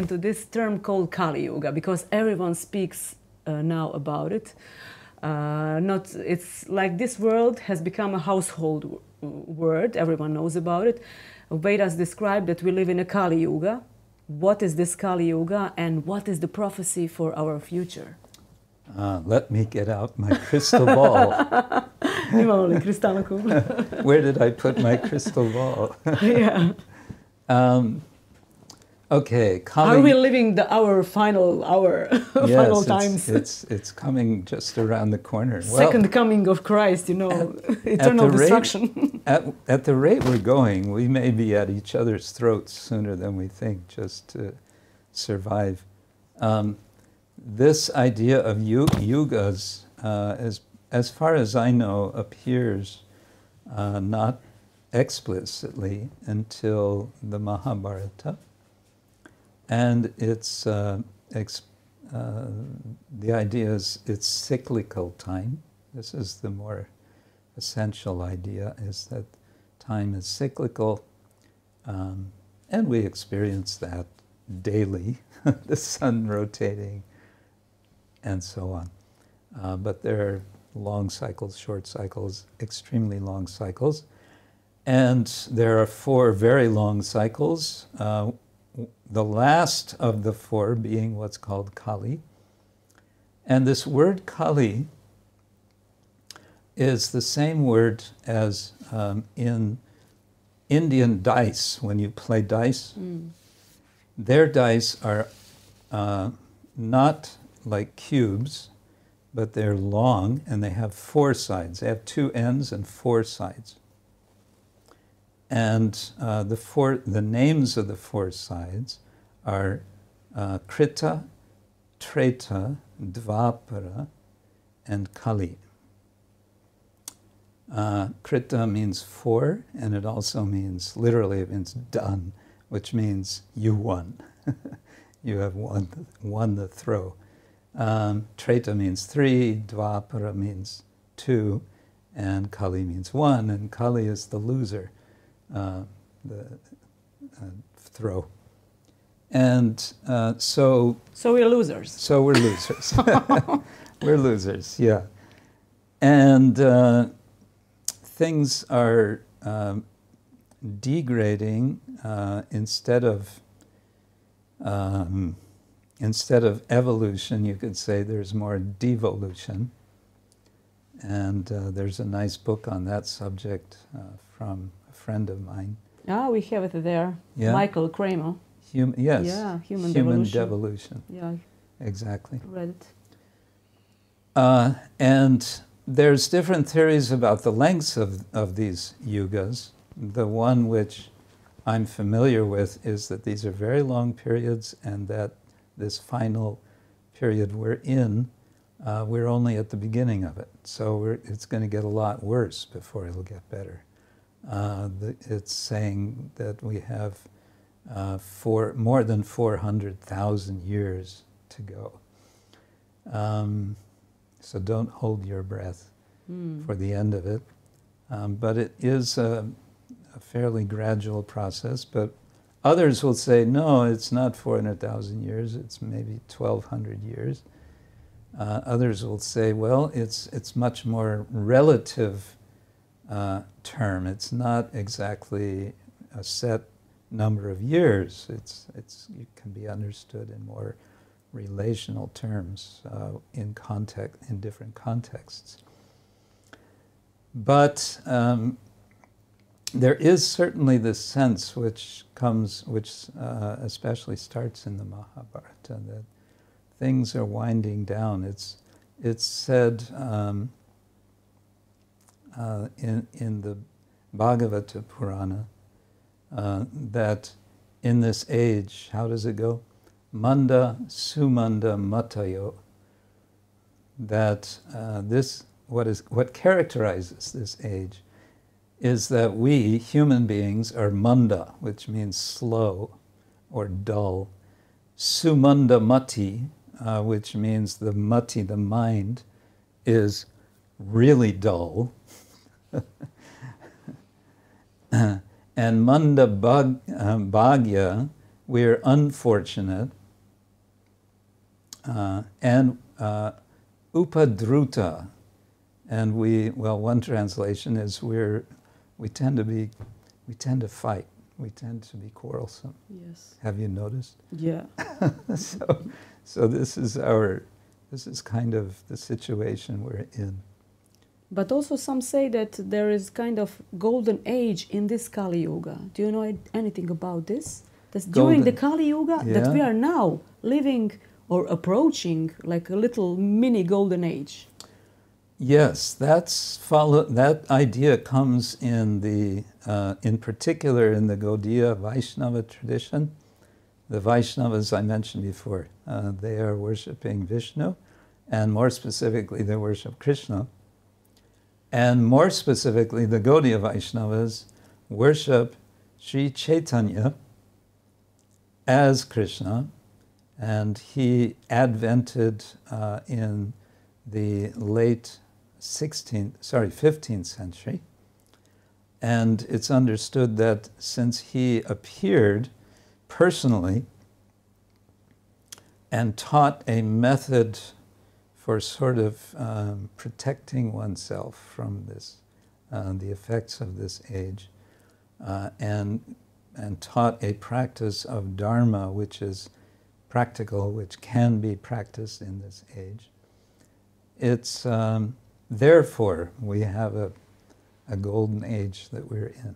into this term called Kali Yuga because everyone speaks now about it. It's like this word has become a household word. Everyone knows about it. Vedas describe that we live in a Kali Yuga. What is this Kali Yuga and what is the prophecy for our future? Let me get out my crystal ball. Where did I put my crystal ball? Yeah. Okay. Kali... Are we living our final hour, yes, final times? It's coming just around the corner. Second coming of Christ, you know, eternal destruction. At the rate we're going, we may be at each other's throats sooner than we think, just to survive. This idea of yugas, as far as I know, appears not explicitly until the Mahabharata. And it's, the idea is it's cyclical time. This is the more essential idea, is that time is cyclical. And we experience that daily, the sun rotating, and so on. But there are long cycles, short cycles, extremely long cycles. And there are 4 very long cycles, the last of the 4 being what's called Kali. And this word Kali is the same word as in Indian dice, when you play dice. Their dice are not like cubes, but they're long and they have 4 sides. They have 2 ends and 4 sides. And the names of the 4 sides are Krita, Treta, Dvapara, and Kali. Krita means 4, and it also means, literally it means done, which means you won. You have won the throw. Treta means 3, Dvapara means 2, and Kali means 1, and Kali is the loser, the throw. And so we're losers. So we're losers. We're losers, yeah. And things are degrading instead of evolution. You could say there's more devolution. And there's a nice book on that subject from a friend of mine. Ah, we have it there. Yeah? Michael Kramer. Yes. Yeah, human devolution. Yeah. Exactly. Read it. And there's different theories about the lengths of these yugas. The one which I'm familiar with is that these are very long periods and that this final period we're in, we're only at the beginning of it. So it's going to get a lot worse before it'll get better. It's saying that we have more than 400,000 years to go. So don't hold your breath for the end of it. But it is a fairly gradual process. But others will say, no, it's not 400,000 years, it's maybe 1,200 years. Others will say, well, it's much more relative term. It's not exactly a set number of years. It can be understood in more relational terms in different contexts. But there is certainly this sense which especially starts in the Mahabharata, that things are winding down. It's said in the Bhagavata Purana that in this age, how does it go? Manda sumanda matayo. That what characterizes this age is that we, human beings, are manda, which means slow or dull. Sumanda mati, which means the mati, the mind, is really dull. And manda bhagya, we're unfortunate, and upadruta, and one translation is we tend to fight, we tend to be quarrelsome. Yes. Have you noticed? Yeah. So this is kind of the situation we're in. But also some say that there is kind of golden age in this Kali Yuga. Do you know anything about this? That's during the Kali Yuga that we are now living or approaching like a little mini golden age. Yes, that idea comes in particular in the Gaudiya Vaishnava tradition. The Vaishnavas I mentioned before, they are worshipping Vishnu, and more specifically they worship Krishna. And more specifically, the Gaudiya Vaishnavas worship Sri Chaitanya as Krishna, and he advented in the late 15th century. And it's understood that since he appeared personally and taught a method for sort of protecting oneself from this, the effects of this age, and taught a practice of dharma, which is practical, which can be practiced in this age. It's therefore we have a golden age that we're in.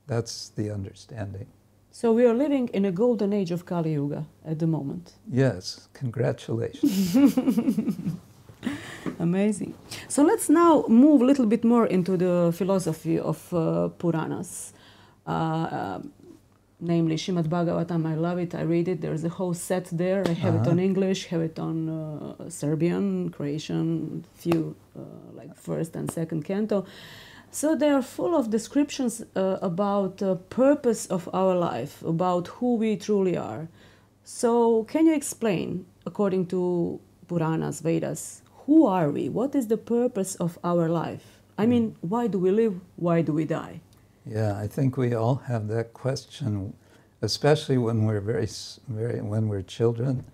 That's the understanding. So we are living in a golden age of Kali Yuga at the moment. Yes, congratulations. Amazing. So let's now move a little bit more into the philosophy of Puranas. Namely, Srimad Bhagavatam, I love it, I read it, there's a whole set there. I have it on English, have it on Serbian, Croatian, few like first and second canto. So they are full of descriptions about the purpose of our life, about who we truly are. So can you explain, according to Puranas, Vedas, who are we? What is the purpose of our life? I mean, why do we live? Why do we die? Yeah, I think we all have that question, especially when we're when we're children,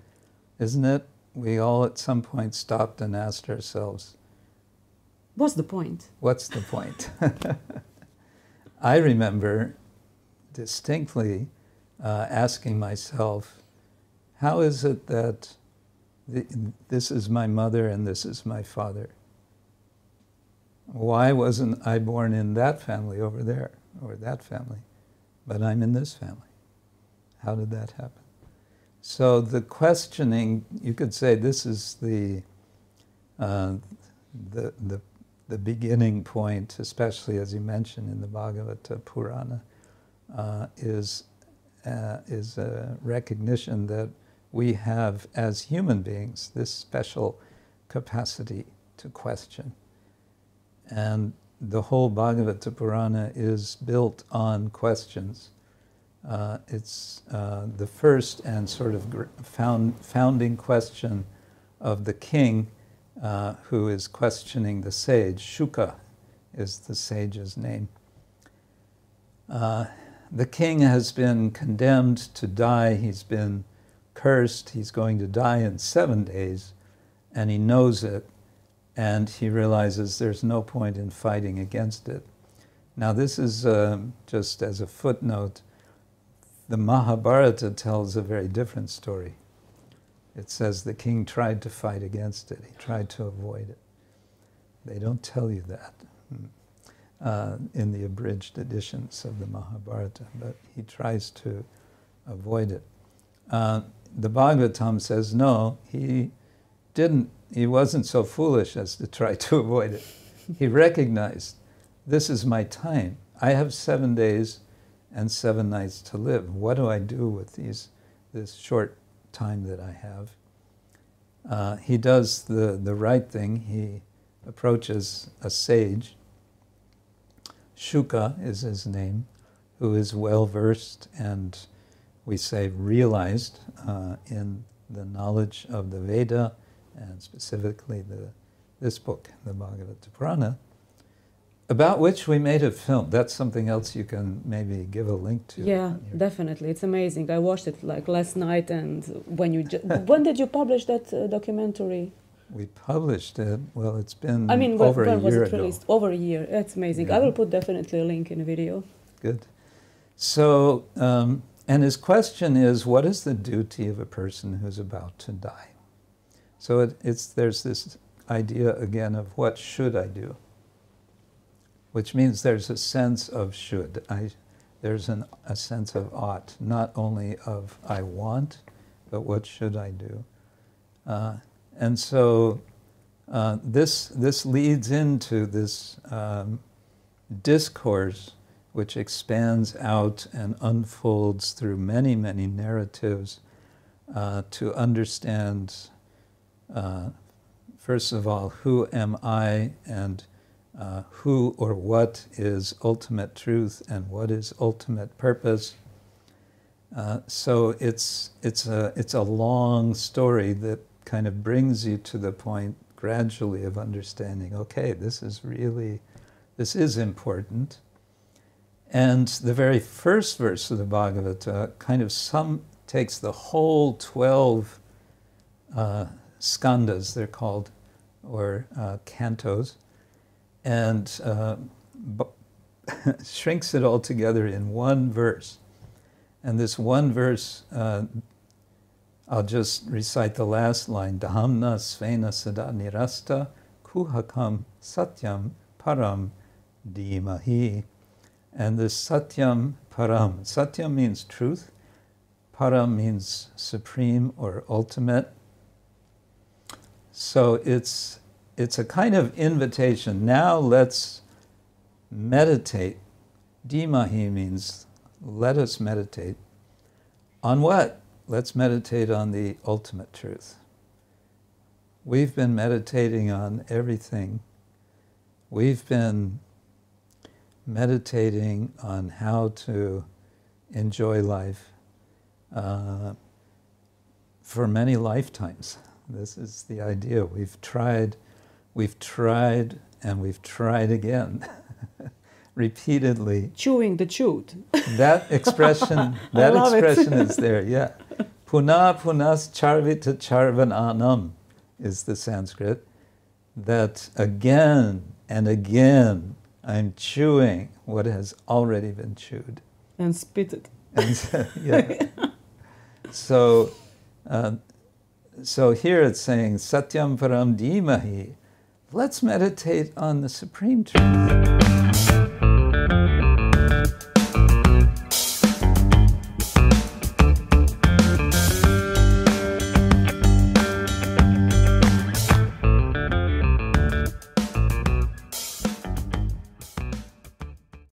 isn't it? We all at some point stopped and asked ourselves, what's the point? What's the point? I remember distinctly asking myself, how is it that this is my mother and this is my father? Why wasn't I born in that family over there, or that family, but I'm in this family? How did that happen? So the questioning, you could say this is the beginning point, especially as you mentioned in the Bhagavata Purana, is a recognition that we have as human beings this special capacity to question. And the whole Bhagavata Purana is built on questions. It's the first and sort of founding question of the king who is questioning the sage. Shuka is the sage's name. The king has been condemned to die. He's been cursed. He's going to die in 7 days, and he knows it. And he realizes there's no point in fighting against it. Now this is just as a footnote, the Mahabharata tells a very different story. It says the king tried to fight against it. He tried to avoid it. They don't tell you that in the abridged editions of the Mahabharata, but he tries to avoid it. The Bhagavatam says, no, he wasn't so foolish as to try to avoid it. He recognized, this is my time. I have 7 days and 7 nights to live. What do I do with this short time that I have? He does the right thing. He approaches a sage. Shuka is his name, who is well-versed and, we say, realized in the knowledge of the Veda, and specifically this book, the Bhagavata Purana. about which we made a film. That's something else you can maybe give a link to. Yeah, definitely. It's amazing. I watched it like last night, and when did you publish that documentary? We published it. Well, it's been when over a was year it ago. released? Over a year. That's amazing. Yeah. I will put definitely a link in the video. Good. So, and his question is, what is the duty of a person who's about to die? So there's this idea again of what should I do? Which means there's a sense of should. There's a sense of ought, not only of I want, but what should I do? And so this leads into this discourse which expands out and unfolds through many, many narratives to understand, first of all, who am I, and who or what is ultimate truth and what is ultimate purpose. So it's a long story that kind of brings you to the point gradually of understanding, okay, this is important. And the very first verse of the Bhagavata kind of takes the whole 12 skandhas, they're called, or cantos, and shrinks it all together in one verse. And this one verse, I'll just recite the last line, Dhammna svena sada nirasta kuhakam satyam param dhimahi. And this satyam param, satyam means truth, param means supreme or ultimate. So it's a kind of invitation. Now let's meditate. Dhimahi means let us meditate. On what? Let's meditate on the ultimate truth. We've been meditating on everything. We've been meditating on how to enjoy life for many lifetimes. This is the idea. We've tried, and we've tried again, repeatedly. Chewing the chewed. That expression is there, yeah. Puna punas charvita charvananam is the Sanskrit. That again and again I'm chewing what has already been chewed. And spit it. And, yeah. So here it's saying, Satyam Param Dhimahi. Let's meditate on the supreme truth.